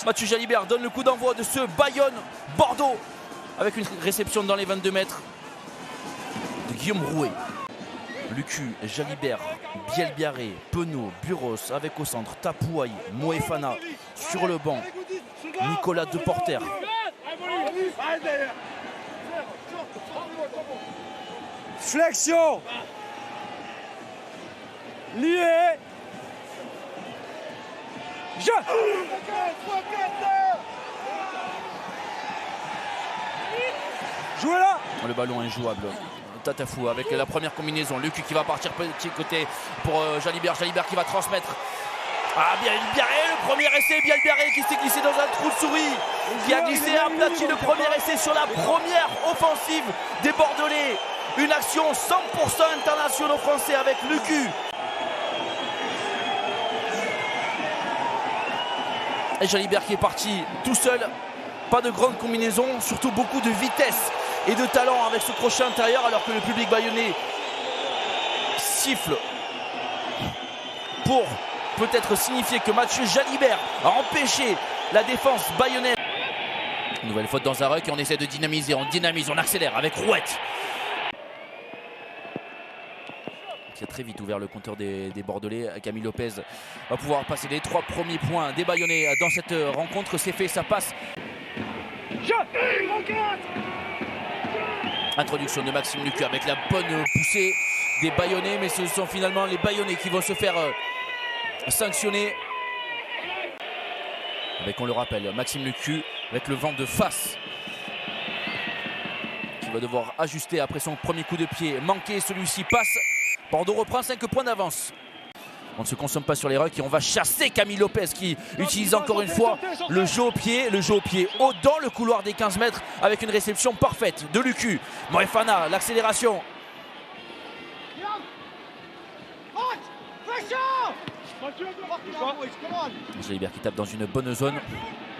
Mathieu Jalibert donne le coup d'envoi de ce Bayonne-Bordeaux avec une réception dans les 22 mètres de Guillaume Rouet. Lucu, Jalibert, Bielbiaré, Penaud, Buros avec au centre Tapouaï, Moefana sur le banc, Nicolas Deporter. Flexion. Lié. Je. Jouez là. Le ballon injouable. Tatafou avec la première combinaison. Lucu qui va partir petit côté pour Jalibert. Jalibert qui va transmettre. Ah, Bielbiaré, le premier essai. Bielbiaré qui s'est glissé dans un trou de souris. Qui a glissé à aplati le premier essai sur la première offensive des Bordelais. Une action 100% internationaux français avec Lucu. Et Jalibert qui est parti tout seul. Pas de grande combinaison, surtout beaucoup de vitesse et de talent avec ce crochet intérieur, alors que le public bayonnais siffle pour peut-être signifier que Mathieu Jalibert a empêché la défense bayonnaise. Nouvelle faute dans un ruck et on essaie de dynamiser, on dynamise, on accélère avec Rouette. C'est très vite ouvert le compteur des Bordelais. Camille Lopez va pouvoir passer les 3 premiers points des Bayonnais dans cette rencontre. C'est fait, ça passe. Introduction de Maxime Lucu avec la bonne poussée des Bayonnais, mais ce sont finalement les Bayonnais qui vont se faire sanctionner. Avec, on le rappelle, Maxime Lucu avec le vent de face qui va devoir ajuster après son premier coup de pied manqué. Celui-ci passe. Bordeaux reprend 5 points d'avance. On ne se consomme pas sur les rucks et on va chasser Camille Lopez qui utilise encore une fois le jeu au pied haut dans le couloir des 15 mètres avec une réception parfaite de Lucu. Moefana, l'accélération. Jalibert qui tape dans une bonne zone.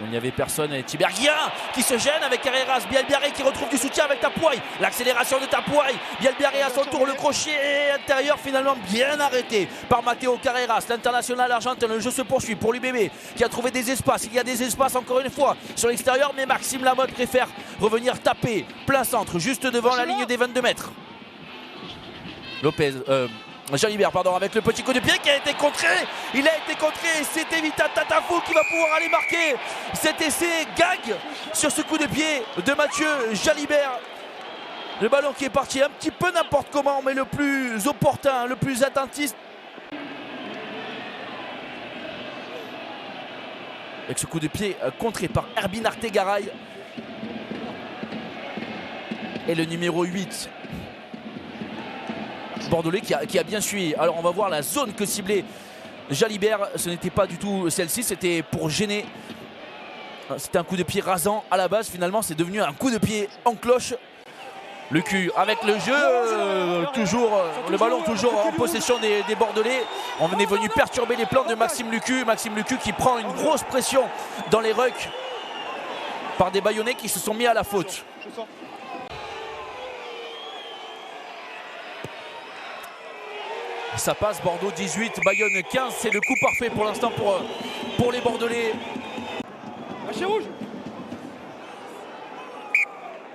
Il n'y avait personne et Tiberghien qui se gêne avec Carreras. Bielbiaré qui retrouve du soutien avec Tapouaï. L'accélération de Tapouaï. Bielbiaré à son tour, le crochet intérieur finalement bien arrêté par Matteo Carreras. L'international argentin, le jeu se poursuit pour l'UBB qui a trouvé des espaces. Il y a des espaces encore une fois sur l'extérieur, mais Maxime Lamotte préfère revenir taper plein centre juste devant la ligne des 22 mètres. Jalibert, pardon, avec le petit coup de pied qui a été contré. Il a été contré et c'est Evita Tatafou qui va pouvoir aller marquer cet essai gag sur ce coup de pied de Mathieu Jalibert. Le ballon qui est parti un petit peu n'importe comment, mais le plus opportun, le plus attentiste. Avec ce coup de pied contré par Herbin Artegaray. Et le numéro 8. Bordelais qui a bien suivi. Alors on va voir la zone que ciblait Jalibert. Ce n'était pas du tout celle-ci, c'était pour gêner. C'était un coup de pied rasant à la base. Finalement c'est devenu un coup de pied en cloche. Lucu avec le jeu, toujours le ballon toujours en possession des Bordelais. On est venu perturber les plans de Maxime Lucu. Maxime Lucu qui prend une grosse pression dans les rucks par des Bayonnais qui se sont mis à la faute. Ça passe, Bordeaux 18, Bayonne 15, c'est le coup parfait pour l'instant pour les Bordelais. Lâchez rouge.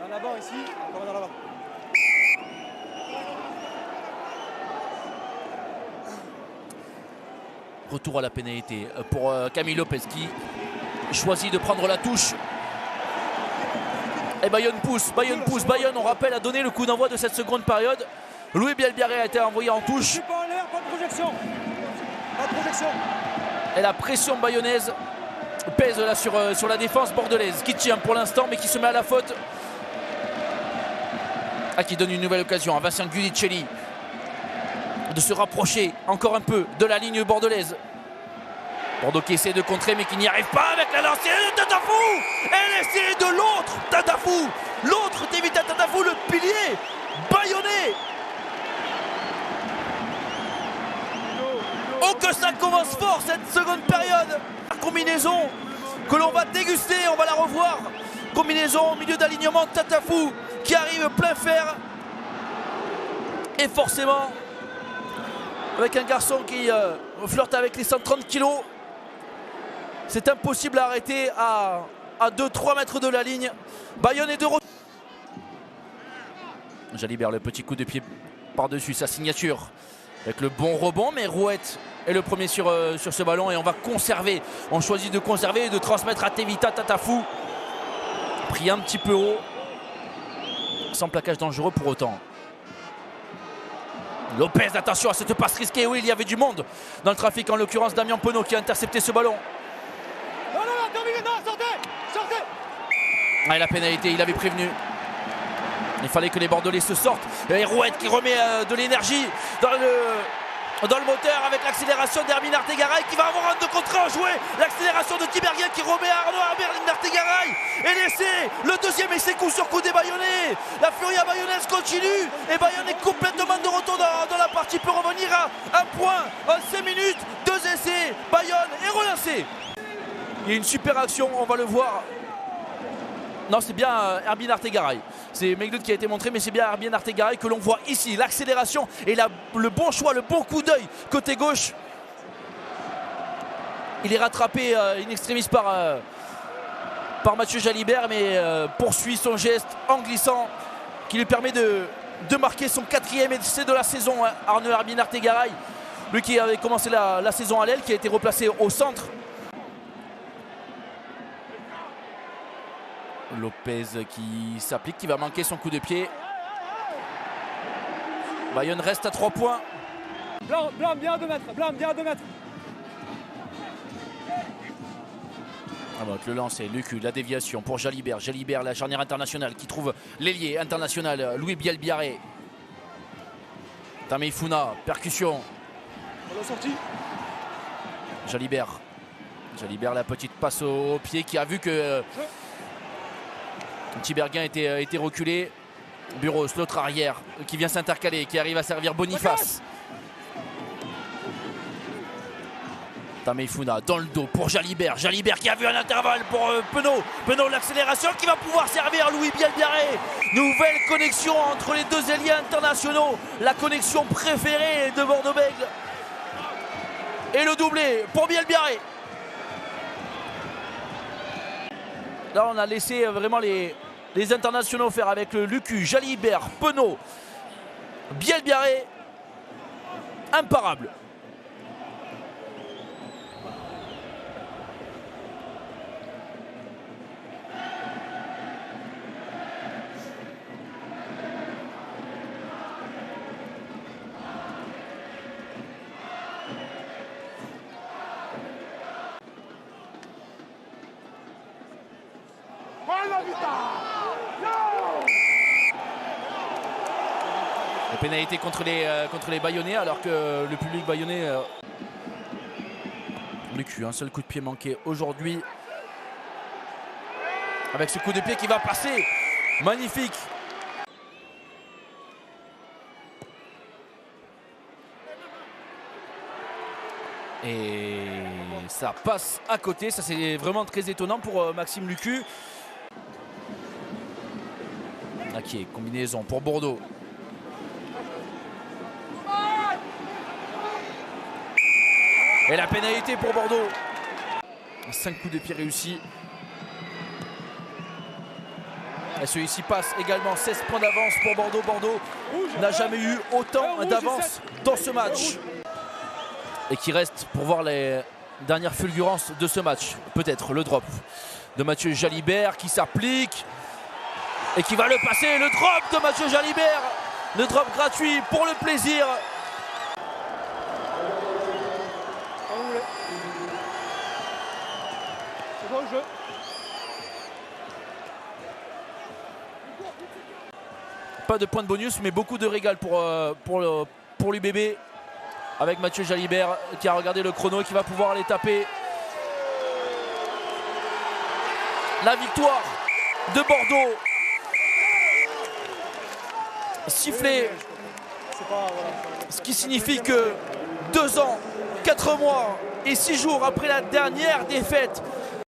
Un là-bas ici, encore un là-bas. Retour à la pénalité pour Camille Lopez qui choisit de prendre la touche. Et Bayonne pousse, Bayonne on rappelle a donné le coup d'envoi de cette seconde période. Louis Bielbiaré a été envoyé en touche. Pas en l'air, pas de projection. Pas de projection. Et la pression bayonnaise pèse là sur la défense bordelaise qui tient pour l'instant mais qui se met à la faute. Ah, qui donne une nouvelle occasion à Vincent Guidicelli de se rapprocher encore un peu de la ligne bordelaise. Bordeaux qui essaie de contrer mais qui n'y arrive pas avec la lancée de Tatafou. Et l'essai de l'autre Tatafou. L'autre d'Evita Tatafou, le pilier bayonnais. Oh que ça commence fort cette seconde période. Combinaison que l'on va déguster, on va la revoir. Combinaison au milieu d'alignement de Tatafou qui arrive plein fer. Et forcément avec un garçon qui flirte avec les 130 kilos. C'est impossible à arrêter à 2-3 mètres de la ligne. Bayonne est de retour. Jalibert, le petit coup de pied par-dessus sa signature. Avec le bon rebond, mais Rouette est le premier sur ce ballon. Et on va conserver. On choisit de conserver et de transmettre à Tevita Tatafou. Pris un petit peu haut. Sans plaquage dangereux pour autant. Lopez, attention à cette passe risquée. Oui, il y avait du monde dans le trafic. En l'occurrence, Damien Penaud qui a intercepté ce ballon. Non, terminez, non, sortez. Ah, et la pénalité, il avait prévenu. Il fallait que les Bordelais se sortent. Et Rouette qui remet de l'énergie dans le moteur avec l'accélération d'Hermine Artegaray qui va avoir un 2 contre 1 joué. L'accélération de Tiberghien qui remet à Hermine Artegaray. Et l'essai, le deuxième essai coup sur coup des Bayonnais. La furia bayonnaise continue. Et Bayonne est complètement de retour dans la partie. Peut revenir à un point en 5 minutes. 2 essais. Bayonne est relancé. Il y a une super action, on va le voir. Non, c'est bien Hermine Artegaray. C'est Megloud qui a été montré, mais c'est bien Hermine Artegaray que l'on voit ici. L'accélération et le bon choix, le bon coup d'œil côté gauche. Il est rattrapé in extremis par Mathieu Jalibert, mais poursuit son geste en glissant qui lui permet de marquer son 4e essai de la saison. Arnaud Hermine Artegaray, lui qui avait commencé la saison à l'aile, qui a été replacé au centre. Lopez qui s'applique, qui va manquer son coup de pied. Bayonne reste à 3 points. Blanc, bien à 2 mètres. Donc le lancer, le cul, la déviation pour Jalibert. Jalibert, la charnière internationale qui trouve l'ailier international Louis Bielbiaré. Tamei Funa, percussion. On l'a sorti. Jalibert, la petite passe au pied qui a vu que Tiberghien était reculé. Buros, l'autre arrière qui vient s'intercaler, qui arrive à servir Boniface. Tamei Funa dans le dos pour Jalibert. Jalibert qui a vu un intervalle pour Penaud. Penaud, l'accélération qui va pouvoir servir Louis Bielbiaré. Nouvelle connexion entre les deux ailiers internationaux. La connexion préférée de Bordeaux-Bègles. Et le doublé pour Bielbiaré. Là, on a laissé vraiment les internationaux faire avec le Lucu, Jalibert, Penaud, Bielbiaré. Imparable. La pénalité contre les Bayonnais, alors que le public bayonnais. Lucu, un seul coup de pied manqué aujourd'hui. Avec ce coup de pied qui va passer. Magnifique. Et ça passe à côté. Ça, c'est vraiment très étonnant pour Maxime Lucu. Qui est combinaison pour Bordeaux. Et la pénalité pour Bordeaux. 5 coups de pied réussis. Et celui-ci passe également 16 points d'avance pour Bordeaux. Bordeaux n'a jamais eu autant d'avance dans ce match. Et qui reste pour voir les dernières fulgurances de ce match. Peut-être le drop de Mathieu Jalibert qui s'applique. Et qui va le passer, le drop de Mathieu Jalibert. Le drop gratuit pour le plaisir. C'est bon le jeu. Pas de point de bonus, mais beaucoup de régal pour l'UBB. Avec Mathieu Jalibert qui a regardé le chrono et qui va pouvoir aller taper la victoire de Bordeaux. Sifflé, ce qui signifie que 2 ans, 4 mois et 6 jours après la dernière défaite